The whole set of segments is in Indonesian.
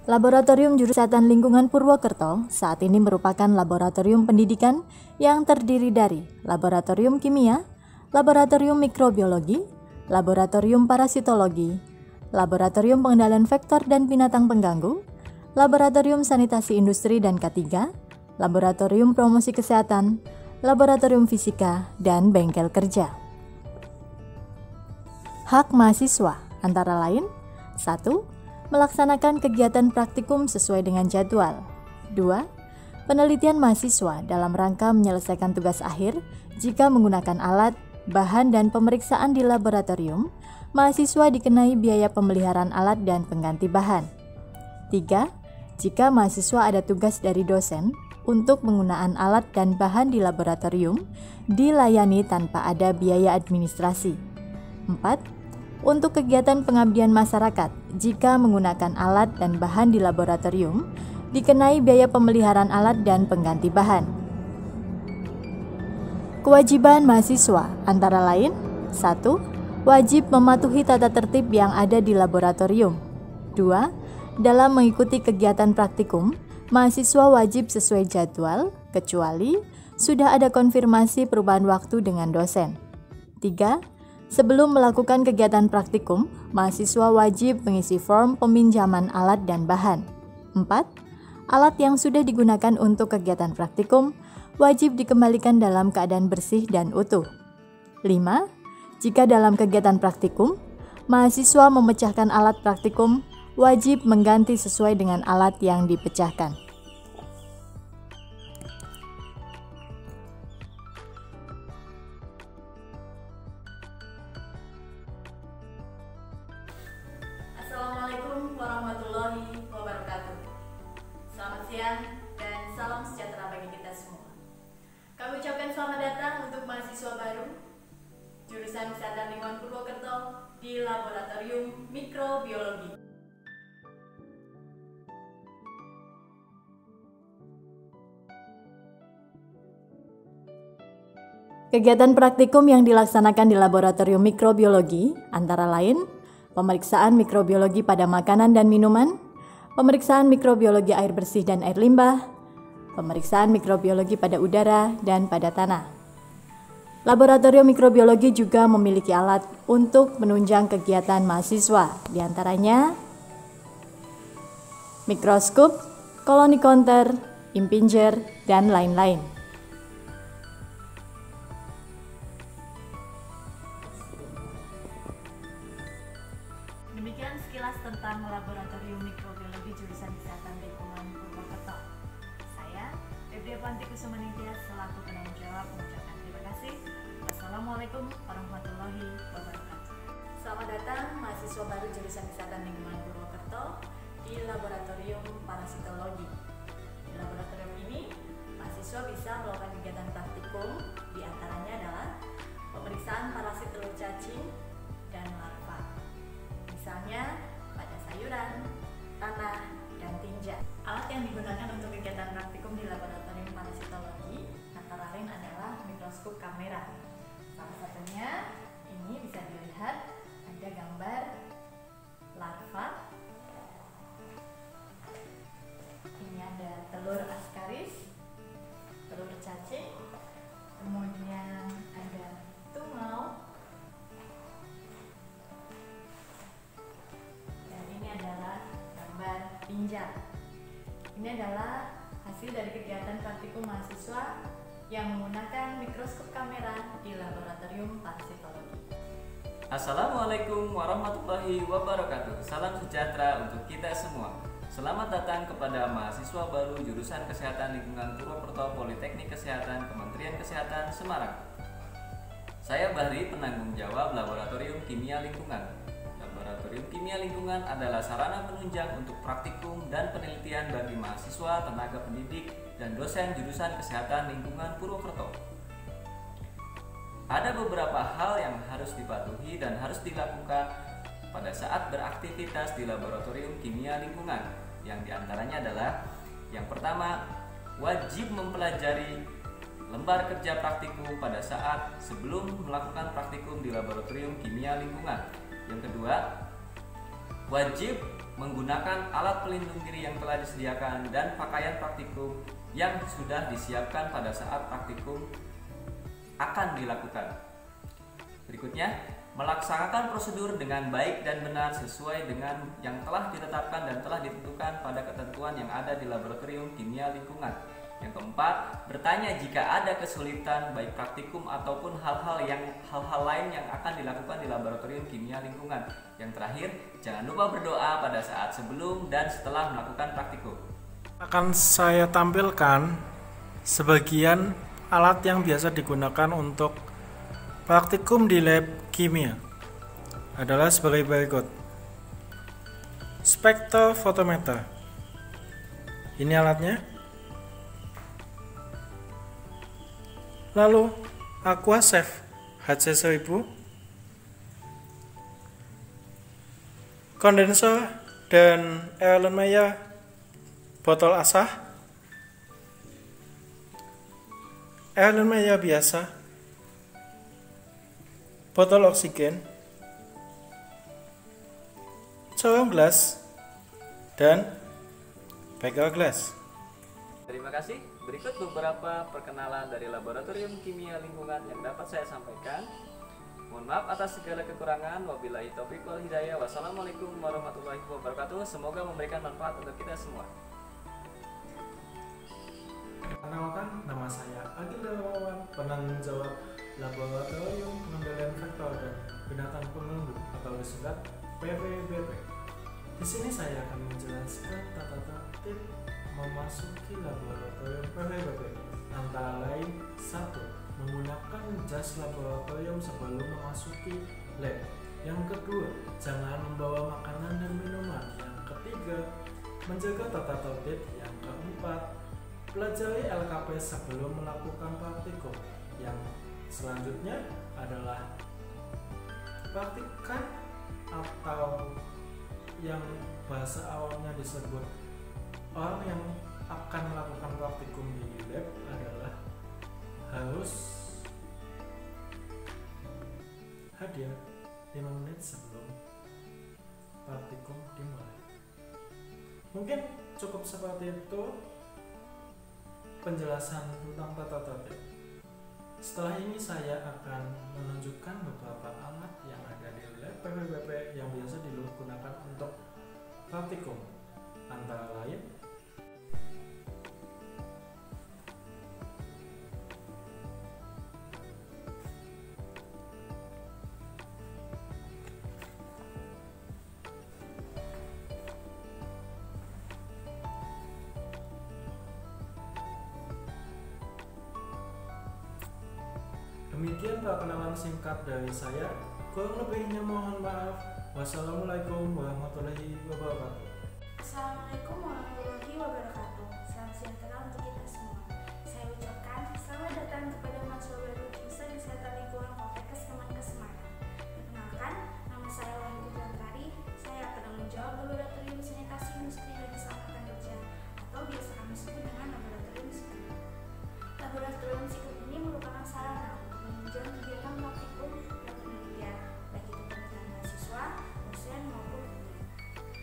Laboratorium Jurusan Lingkungan Purwokerto saat ini merupakan laboratorium pendidikan yang terdiri dari Laboratorium Kimia, Laboratorium Mikrobiologi, Laboratorium Parasitologi, Laboratorium Pengendalian Vektor dan Binatang Pengganggu, Laboratorium Sanitasi Industri dan K3, Laboratorium Promosi Kesehatan, Laboratorium Fisika, dan Bengkel Kerja. Hak mahasiswa antara lain 1. Melaksanakan kegiatan praktikum sesuai dengan jadwal. 2. Penelitian mahasiswa dalam rangka menyelesaikan tugas akhir jika menggunakan alat, bahan, dan pemeriksaan di laboratorium, mahasiswa dikenai biaya pemeliharaan alat dan pengganti bahan. 3. Jika mahasiswa ada tugas dari dosen untuk penggunaan alat dan bahan di laboratorium, dilayani tanpa ada biaya administrasi. 4. Untuk kegiatan pengabdian masyarakat, jika menggunakan alat dan bahan di laboratorium, dikenai biaya pemeliharaan alat dan pengganti bahan. Kewajiban mahasiswa antara lain 1. Wajib mematuhi tata tertib yang ada di laboratorium. 2. Dalam mengikuti kegiatan praktikum, mahasiswa wajib sesuai jadwal, kecuali sudah ada konfirmasi perubahan waktu dengan dosen. 3. Sebelum melakukan kegiatan praktikum, mahasiswa wajib mengisi form peminjaman alat dan bahan. 4. Alat yang sudah digunakan untuk kegiatan praktikum wajib dikembalikan dalam keadaan bersih dan utuh. 5. Jika dalam kegiatan praktikum, mahasiswa memecahkan alat praktikum, wajib mengganti sesuai dengan alat yang dipecahkan. Assalamualaikum warahmatullahi wabarakatuh. Selamat siang dan salam sejahtera bagi kita semua. Kami ucapkan selamat datang untuk mahasiswa baru jurusan Kesehatan Lingkungan Purwokerto di Laboratorium Mikrobiologi. Kegiatan praktikum yang dilaksanakan di Laboratorium Mikrobiologi antara lain pemeriksaan mikrobiologi pada makanan dan minuman, pemeriksaan mikrobiologi air bersih dan air limbah, pemeriksaan mikrobiologi pada udara dan pada tanah. Laboratorium mikrobiologi juga memiliki alat untuk menunjang kegiatan mahasiswa, diantaranya mikroskop, koloni counter, impinger, dan lain-lain. Demikian sekilas tentang Laboratorium Mikrobiologi Jurusan Kesehatan Lingkungan Purwokerto. Saya, Febri Avanti Kusuma Ningtyas, selaku penanggung jawab mengucapkan terima kasih. Wassalamualaikum warahmatullahi wabarakatuh. Selamat datang mahasiswa baru Jurusan Kesehatan Lingkungan Purwokerto di Laboratorium Parasitologi. Di laboratorium ini, mahasiswa bisa melakukan kegiatan praktikum, di antaranya adalah pemeriksaan parasit telur cacing dan larva. Misalnya pada sayuran, tanah, dan tinja. Alat yang digunakan untuk kegiatan praktikum di laboratorium parasitologi antara lain adalah mikroskop kamera. Salah satunya ini bisa dilihat ada gambar larva. Ini ada telur askaris, telur cacing, kemudian ada tungau. Pinjal. Ini adalah hasil dari kegiatan praktikum mahasiswa yang menggunakan mikroskop kamera di Laboratorium Parasitologi. Assalamualaikum warahmatullahi wabarakatuh. Salam sejahtera untuk kita semua. Selamat datang kepada mahasiswa baru jurusan Kesehatan Lingkungan Purwokerto Politeknik Kesehatan Kementerian Kesehatan Semarang. Saya Bahri, penanggung jawab Laboratorium Kimia Lingkungan. Laboratorium Kimia Lingkungan adalah sarana penunjang untuk praktikum dan penelitian bagi mahasiswa, tenaga pendidik, dan dosen jurusan Kesehatan Lingkungan Purwokerto. Ada beberapa hal yang harus dipatuhi dan harus dilakukan pada saat beraktivitas di Laboratorium Kimia Lingkungan, yang diantaranya adalah yang pertama, wajib mempelajari lembar kerja praktikum pada saat sebelum melakukan praktikum di Laboratorium Kimia Lingkungan. Yang kedua, wajib menggunakan alat pelindung diri yang telah disediakan dan pakaian praktikum yang sudah disiapkan pada saat praktikum akan dilakukan. Berikutnya, melaksanakan prosedur dengan baik dan benar sesuai dengan yang telah ditetapkan dan telah ditentukan pada ketentuan yang ada di laboratorium kimia lingkungan. Yang keempat, bertanya jika ada kesulitan baik praktikum ataupun hal-hal lain yang akan dilakukan di laboratorium kimia lingkungan. Yang terakhir, jangan lupa berdoa pada saat sebelum dan setelah melakukan praktikum. Akan saya tampilkan sebagian alat yang biasa digunakan untuk praktikum di lab kimia adalah sebagai berikut. Spektrofotometer. Ini alatnya. Lalu Aquasafe HC1000, kondensor dan Erlenmeyer botol asah, Erlenmeyer biasa, botol oksigen, corong gelas, dan beker gelas. Terima kasih. Berikut beberapa perkenalan dari Laboratorium Kimia Lingkungan yang dapat saya sampaikan. Mohon maaf atas segala kekurangan. Wabillahi taufiq wal hidayah. Wassalamualaikum warahmatullahi wabarakatuh. Semoga memberikan manfaat untuk kita semua. Perkenalkan, nama saya Agil Darmawan, penanggung jawab Laboratorium Pengendalian Vektor dan Binatang Penunggu atau disingkat PVBP. Di sini saya akan menjelaskan tata tertib memasuki laboratorium PVBP, antara lain 1. Menggunakan jas laboratorium sebelum memasuki lab. Yang kedua, jangan membawa makanan dan minuman. Yang ketiga, menjaga tata tertib. Yang keempat, pelajari LKP sebelum melakukan praktikum. Yang selanjutnya adalah praktikan atau yang bahasa awalnya disebut orang yang akan melakukan praktikum di lab adalah harus hadir 5 menit sebelum praktikum dimulai. Mungkin cukup seperti itu penjelasan tentang tata tertib. Setelah ini saya akan menunjukkan beberapa alat yang ada di lab PVBP yang biasa digunakan untuk praktikum, antara lain Demikian perkenalan singkat dari saya. Kurang lebihnya mohon maaf. Wassalamualaikum warahmatullahi wabarakatuh. Assalamualaikum warahmatullahi wabarakatuh. Salam sejahtera untuk kita semua. Saya ucapkan selamat datang kepada mahasiswa baru jurusan Kesehatan Lingkungan Poltekkes Kemenkes Semarang. Perkenalkan, nama saya Wahyu Tari. Saya penanggung jawab Laboratorium Sanitasi Industri dan Keselamatan Kerja atau biasa kami sebut dengan Laboratorium SIKEM. Laboratorium SIKEM ini merupakan sarana menunjang kegiatan praktikum dan penelitian, baik itu penelitian mahasiswa, dosen maupun guru.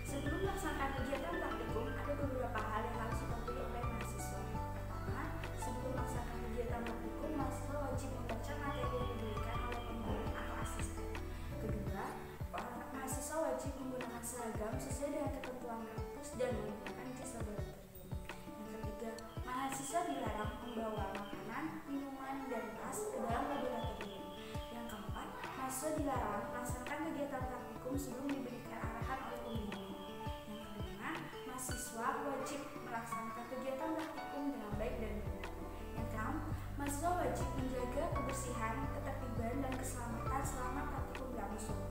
Sebelum melaksanakan kegiatan praktikum, ada beberapa hal yang harus dipatuhi oleh mahasiswa. Pertama, sebelum melaksanakan kegiatan praktikum, mahasiswa wajib membaca materi yang diberikan oleh pembimbing atau asisten. Kedua, mahasiswa wajib menggunakan seragam sesuai dengan ketentuan kampus dan menggunakan jas laboratorium. Yang ketiga, mahasiswa dilarang membawa makanan, minuman, dan tas ke dalam laboratorium. Yang keempat, mahasiswa dilarang melaksanakan kegiatan praktikum sebelum diberikan arahan oleh pembimbing. Yang kelima, mahasiswa wajib melaksanakan kegiatan praktikum dengan baik dan benar. Yang keenam, mahasiswa wajib menjaga kebersihan, ketertiban, dan keselamatan selama praktikum berlangsung.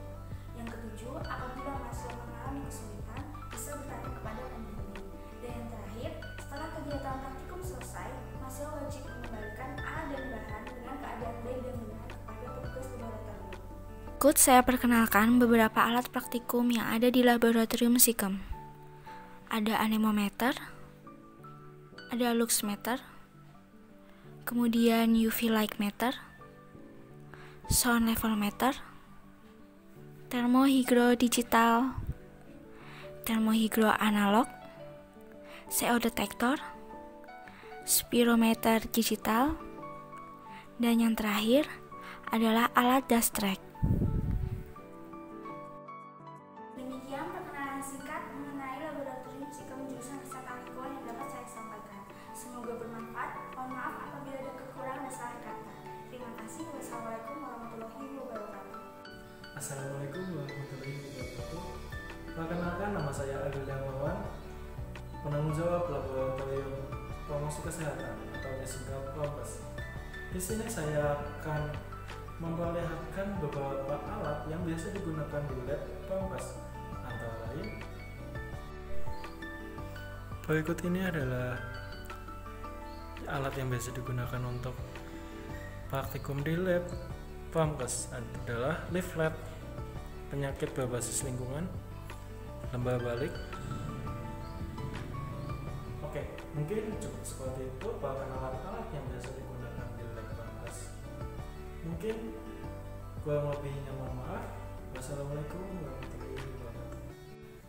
Yang ketujuh, apabila mahasiswa mengalami kesulitan, bisa bertanya kepada pembimbing. Dan yang terakhir, setelah kegiatan praktikum selesai, mahasiswa wajib mengembalikan alat dan bahan dengan keadaan baik dan benar kepada petugas laboratorium. Berikut saya perkenalkan beberapa alat praktikum yang ada di Laboratorium SIKEM. Ada anemometer, ada luxmeter, kemudian UV light meter, sound level meter, termohydro digital, termohigro analog, CO detektor, spirometer digital, dan yang terakhir adalah alat dust track. Demikian perkenalan singkat mengenai laboratorium psikom jurusan kesehatan lingkungan yang dapat saya sampaikan. Semoga bermanfaat. Mohon maaf apabila ada kekurangan dan salah kata. Terima kasih. Wassalamualaikum warahmatullahi wabarakatuh. Assalamualaikum warahmatullahi wabarakatuh. Perkenalkan, nama saya Agil Wawan, penanggung jawab laboratorium promosi kesehatan atau disingkat PROPES. Di sini saya akan memperlihatkan beberapa alat yang biasa digunakan di lab PROPES. Antara lain, berikut ini adalah alat yang biasa digunakan untuk praktikum di lab PROPES, adalah leaf lab, penyakit berbasis lingkungan, lembar balik. Oke, mungkin cukup seperti itu perkenalan alat yang biasa digunakan di lab PROPES. Mungkin kurang lebihnya mohon maaf. Wassalamualaikum warahmatullahi wabarakatuh.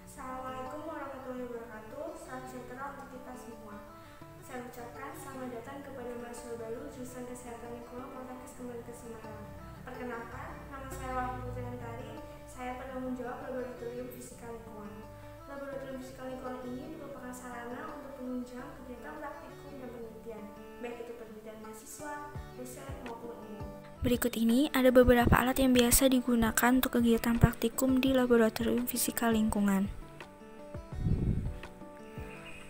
Assalamualaikum warahmatullahi wabarakatuh. Salam sejahtera untuk kita semua. Saya ucapkan selamat datang kepada mahasiswa baru jurusan Kesehatan Lingkungan Poltekkes Kemenkes Semarang. Perkenalkan, nama saya Wahyu Putri. Saya penanggung jawab laboratorium fisika lingkungan. Laboratorium fisika lingkungan ini merupakan sarana untuk penunjang kegiatan praktikum dan penelitian, baik itu penelitian mahasiswa, dosen maupun umum. Berikut ini ada beberapa alat yang biasa digunakan untuk kegiatan praktikum di laboratorium fisika lingkungan.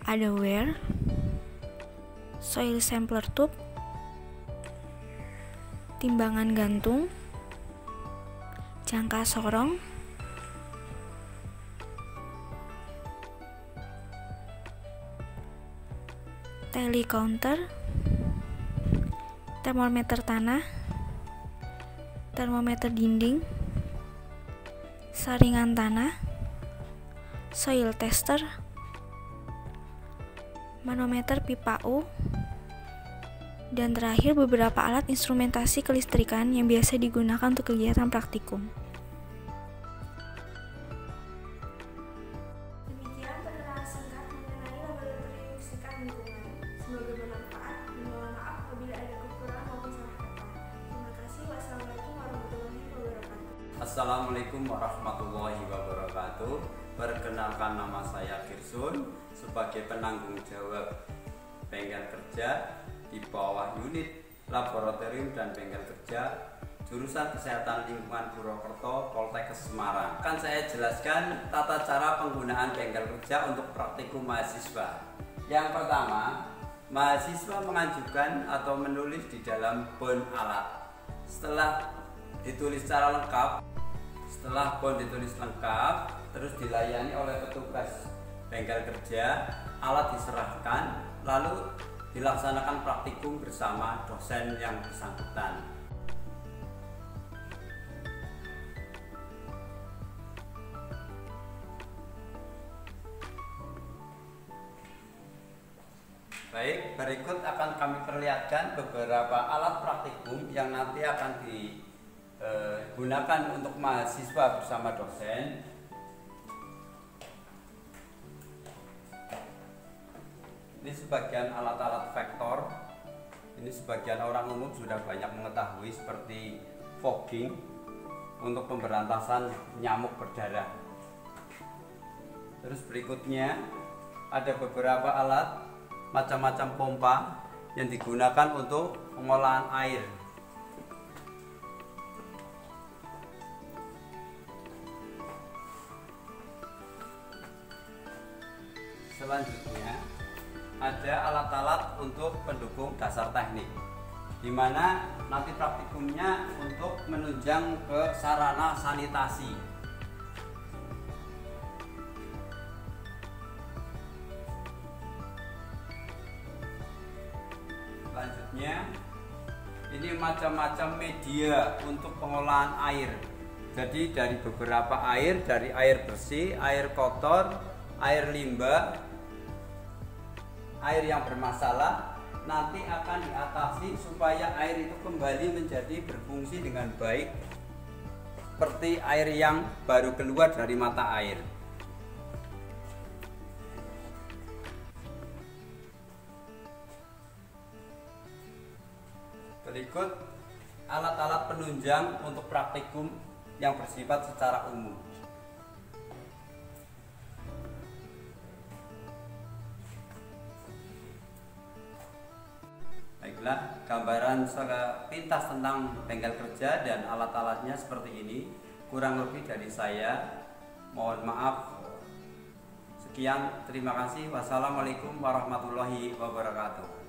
Ada wear, soil sampler tube, timbangan gantung, jangka sorong, tally counter, termometer tanah, termometer dinding, saringan tanah, soil tester, manometer pipa U, dan terakhir beberapa alat instrumentasi kelistrikan yang biasa digunakan untuk kegiatan praktikum. Demikian perkenalan singkat mengenai laboratorium fisika lingkungan. Semoga bermanfaat. Mohon maaf apabila ada kekurangan maupun salah kata. Terima kasih. Wassalamualaikum warahmatullahi wabarakatuh. Assalamualaikum warahmatullahi wabarakatuh. Perkenalkan, nama saya Kirsun sebagai penanggung jawab bengkel kerja di bawah unit laboratorium dan bengkel kerja jurusan Kesehatan Lingkungan Purwokerto Poltekkes Semarang. Akan saya jelaskan tata cara penggunaan bengkel kerja untuk praktikum mahasiswa. Yang pertama, mahasiswa mengajukan atau menulis di dalam bon alat. Setelah ditulis secara lengkap, terus dilayani oleh petugas bengkel kerja, alat diserahkan, lalu dilaksanakan praktikum bersama dosen yang bersangkutan. Baik, berikut akan kami perlihatkan beberapa alat praktikum yang nanti akan digunakan untuk mahasiswa bersama dosen. Ini sebagian alat-alat vektor. Ini sebagian orang umum sudah banyak mengetahui, seperti fogging untuk pemberantasan nyamuk berdarah. Terus berikutnya ada beberapa alat macam-macam pompa yang digunakan untuk pengolahan air. Selanjutnya ada alat-alat untuk pendukung dasar teknik, di mana nanti praktikumnya untuk menunjang ke sarana sanitasi. Selanjutnya ini macam-macam media untuk pengolahan air. Jadi dari beberapa air, dari air bersih, air kotor, air limbah, air yang bermasalah, nanti akan diatasi supaya air itu kembali menjadi berfungsi dengan baik seperti air yang baru keluar dari mata air. berikut alat-alat penunjang untuk praktikum yang bersifat secara umum. Baiklah, gambaran sepintas tentang bengkel kerja dan alat-alatnya seperti ini. Kurang lebih dari saya, mohon maaf. Sekian, terima kasih. Wassalamualaikum warahmatullahi wabarakatuh.